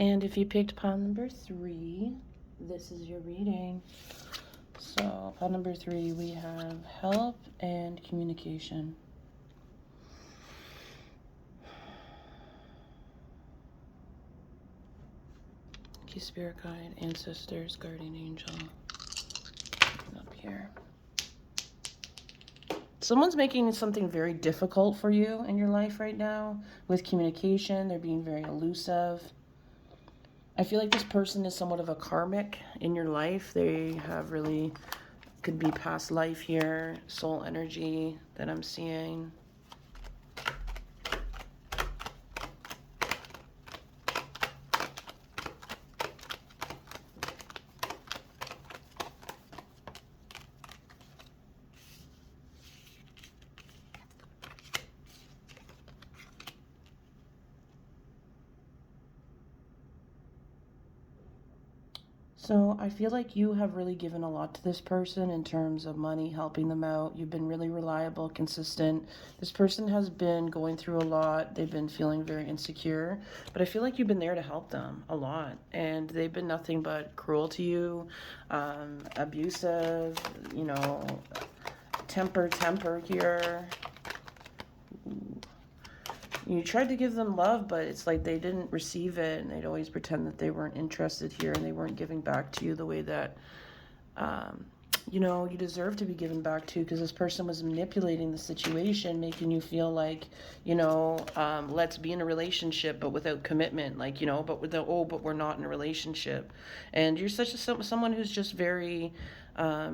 And if you picked pile number 3, this is your reading. So pile number 3, we have help and communication. Okay, spirit guide, ancestors, guardian angel. Up here. Someone's making something very difficult for you in your life right now with communication. They're being very elusive. I feel like this person is somewhat of a karmic in your life. They have really, could be past life here, soul energy that I'm seeing. So I feel like you have really given a lot to this person in terms of money, helping them out. You've been really reliable, consistent. This person has been going through a lot. They've been feeling very insecure, but I feel like you've been there to help them a lot. And they've been nothing but cruel to you, abusive, you know, temper here. You tried to give them love, but it's like they didn't receive it, and they'd always pretend that they weren't interested here and they weren't giving back to you the way that, you know, you deserve to be given back to, because this person was manipulating the situation, making you feel like, you know, let's be in a relationship, but without commitment, like, you know, but with the, oh, but we're not in a relationship. And you're such a, someone who's just very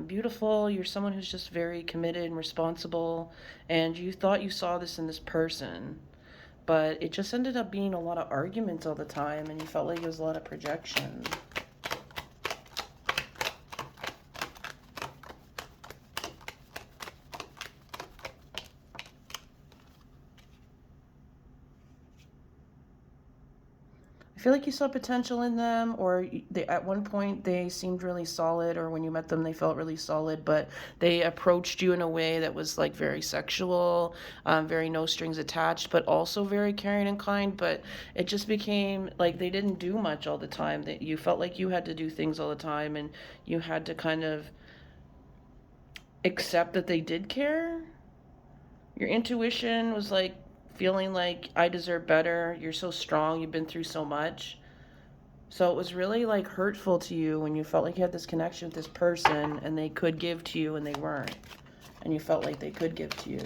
beautiful. You're someone who's just very committed and responsible, and you thought you saw this in this person. But it just ended up being a lot of arguments all the time, and you felt like it was a lot of projection. I feel like you saw potential in them, or they, at one point they seemed really solid, or when you met them they felt really solid, but they approached you in a way that was like very sexual, very no strings attached, but also very caring and kind. But it just became like they didn't do much all the time. That you felt like you had to do things all the time, and you had to kind of accept that they did care. Your intuition was like feeling like I deserve better. You're so strong. You've been through so much. So it was really like hurtful to you when you felt like you had this connection with this person and they could give to you and they weren't. And you felt like they could give to you.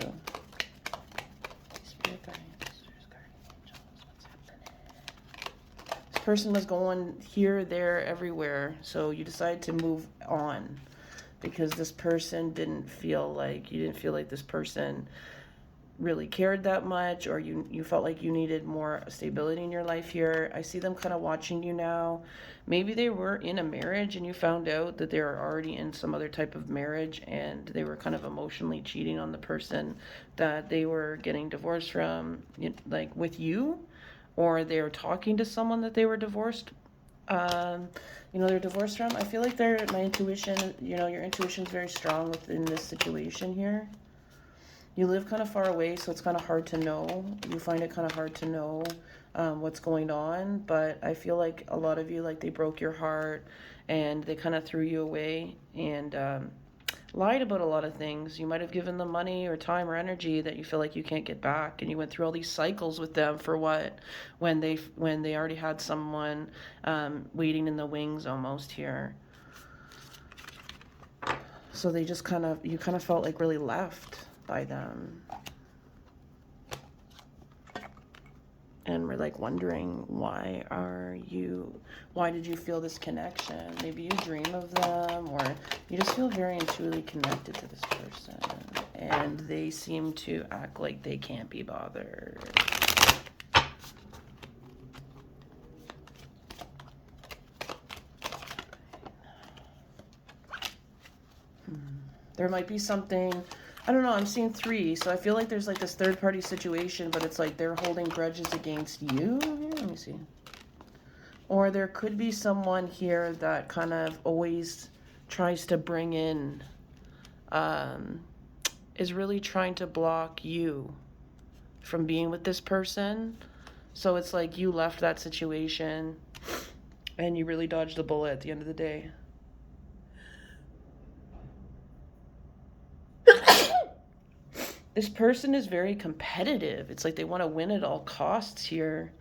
This person was going here, there, everywhere. So you decided to move on because this person didn't feel like, you didn't feel like this person really cared that much, or you felt like you needed more stability in your life here. I see them kind of watching you now. Maybe they were in a marriage and you found out that they were already in some other type of marriage, and they were kind of emotionally cheating on the person that they were getting divorced from, like with you, or they were talking to someone that they were divorced, you know, they're divorced from. I feel like my intuition, you know, your intuition is very strong within this situation here. You live kind of far away, so it's kind of hard to know. You find it kind of hard to know what's going on, but I feel like a lot of you, like, they broke your heart and they kind of threw you away and lied about a lot of things. You might have given them money or time or energy that you feel like you can't get back, and you went through all these cycles with them for what, when they already had someone waiting in the wings almost here. So they just kind of, you kind of felt like really left by them. And we're like wondering, why did you feel this connection? Maybe you dream of them, or you just feel very intuitively connected to this person, and they seem to act like they can't be bothered. There might be something, I don't know, I'm seeing 3, so I feel like there's like this third party situation, but it's like they're holding grudges against you. Let me see. Or there could be someone here that kind of always tries to bring in, is really trying to block you from being with this person. So it's like you left that situation and you really dodged a bullet at the end of the day. This person is very competitive. It's like they want to win at all costs here.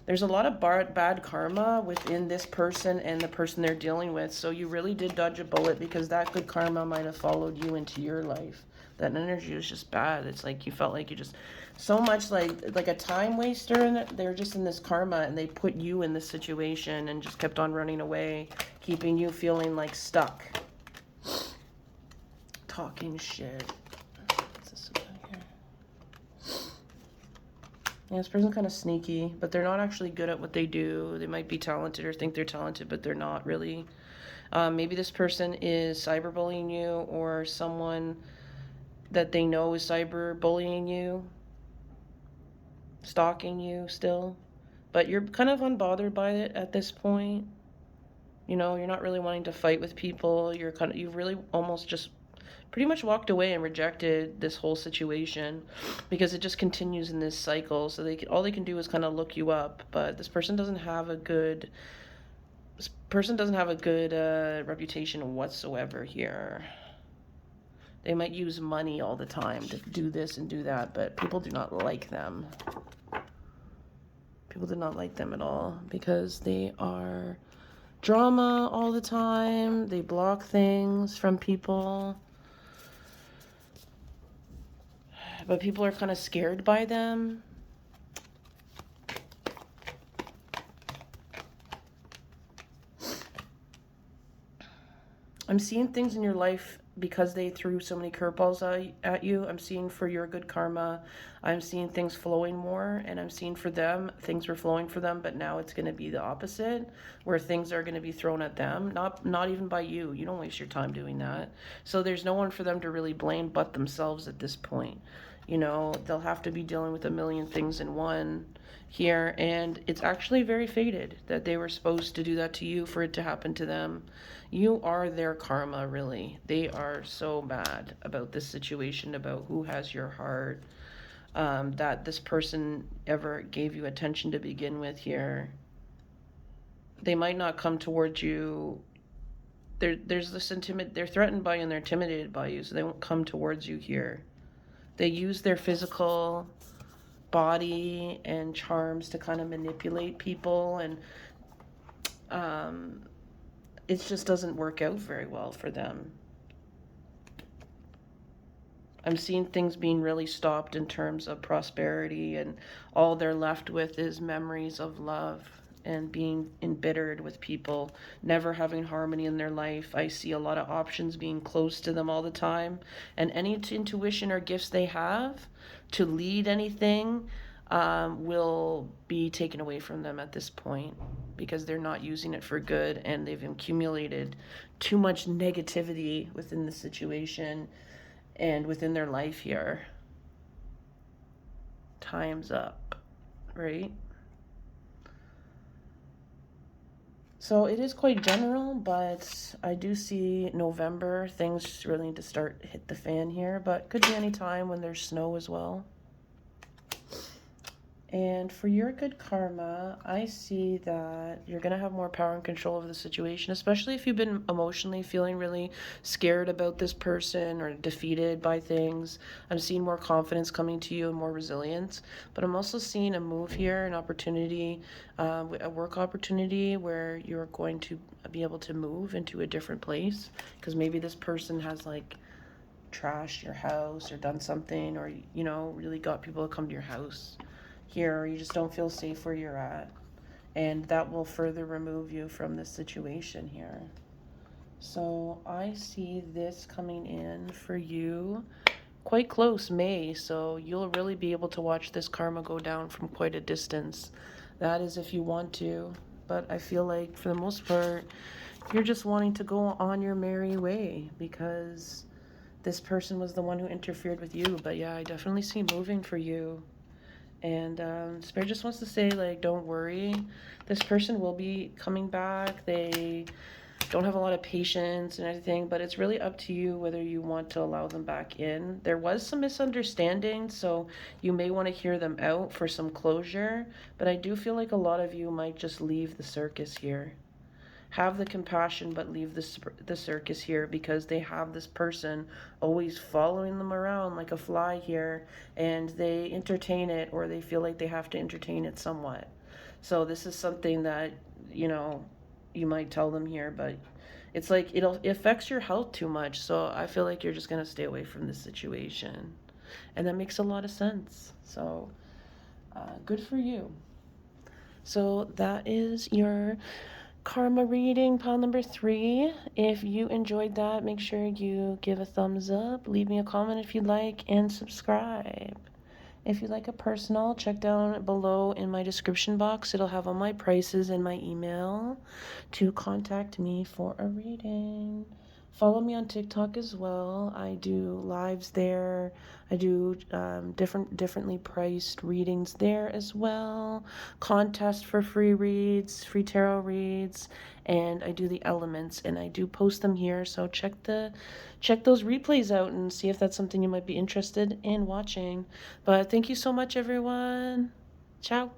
There's a lot of bad karma within this person and the person they're dealing with. So you really did dodge a bullet because that good karma might have followed you into your life. That energy was just bad. It's like you felt like you just so much like a time waster, and they're just in this karma and they put you in this situation and just kept on running away, keeping you feeling like stuck. Talking shit. Yeah, this person's kind of sneaky, but they're not actually good at what they do. They might be talented or think they're talented, but they're not really. Maybe this person is cyberbullying you, or someone that they know is cyberbullying you, stalking you still. But you're kind of unbothered by it at this point. You know, you're not really wanting to fight with people. You've really almost just pretty much walked away and rejected this whole situation because it just continues in this cycle. So all they can do is kind of look you up, but this person doesn't have a good reputation whatsoever here. They might use money all the time to do this and do that, but people do not like them. People do not like them at all because they are drama all the time. They block things from people. But people are kind of scared by them. I'm seeing things in your life because they threw so many curveballs at you. I'm seeing for your good karma. I'm seeing things flowing more, and I'm seeing for them, things were flowing for them, but now it's going to be the opposite, where things are going to be thrown at them, not even by you. You don't waste your time doing that. So there's no one for them to really blame but themselves at this point. You know, they'll have to be dealing with a million things in one here, and it's actually very fated that they were supposed to do that to you for it to happen to them. You are their karma, really. They are so mad about this situation, about who has your heart, that this person ever gave you attention to begin with here. They might not come towards you. There's this they're threatened by you and they're intimidated by you, so they won't come towards you here. They use their physical body and charms to kind of manipulate people, and it just doesn't work out very well for them. I'm seeing things being really stopped in terms of prosperity, and all they're left with is memories of love and being embittered with people, never having harmony in their life. I see a lot of options being closed to them all the time, and any intuition or gifts they have to lead anything will be taken away from them at this point because they're not using it for good, and they've accumulated too much negativity within the situation and within their life here. Time's up, right? So it is quite general, but I do see November, things really need to start hit the fan here, but could be any time when there's snow as well. And for your good karma, I see that you're going to have more power and control over the situation, especially if you've been emotionally feeling really scared about this person or defeated by things. I'm seeing more confidence coming to you and more resilience. But I'm also seeing a move here, an opportunity, a work opportunity where you're going to be able to move into a different place. Because maybe this person has like trashed your house or done something, or, you know, really got people to come to your house here, you just don't feel safe where you're at, and that will further remove you from this situation here. So I see this coming in for you quite close May, so you'll really be able to watch this karma go down from quite a distance. That is if you want to, but I feel like for the most part you're just wanting to go on your merry way because this person was the one who interfered with you. But yeah, I definitely see moving for you. And Spirit just wants to say, like, don't worry. This person will be coming back. They don't have a lot of patience and everything, but it's really up to you whether you want to allow them back in. There was some misunderstanding, so you may want to hear them out for some closure, but I do feel like a lot of you might just leave the circus here. Have the compassion, but leave the circus here, because they have this person always following them around like a fly here, and they entertain it, or they feel like they have to entertain it somewhat. So this is something that, you know, you might tell them here, but it's like it affects your health too much. So I feel like you're just going to stay away from this situation. And that makes a lot of sense. So good for you. So that is your karma reading, pile number 3. If you enjoyed that, make sure you give a thumbs up, leave me a comment if you'd like, and subscribe. If you'd like a personal, check down below in my description box. It'll have all my prices and my email to contact me for a reading. Follow me on TikTok as well. I do lives there. I do differently priced readings there as well. Contest for free reads, free tarot reads, and I do the elements, and I do post them here. So check those replays out and see if that's something you might be interested in watching. But thank you so much, everyone. Ciao.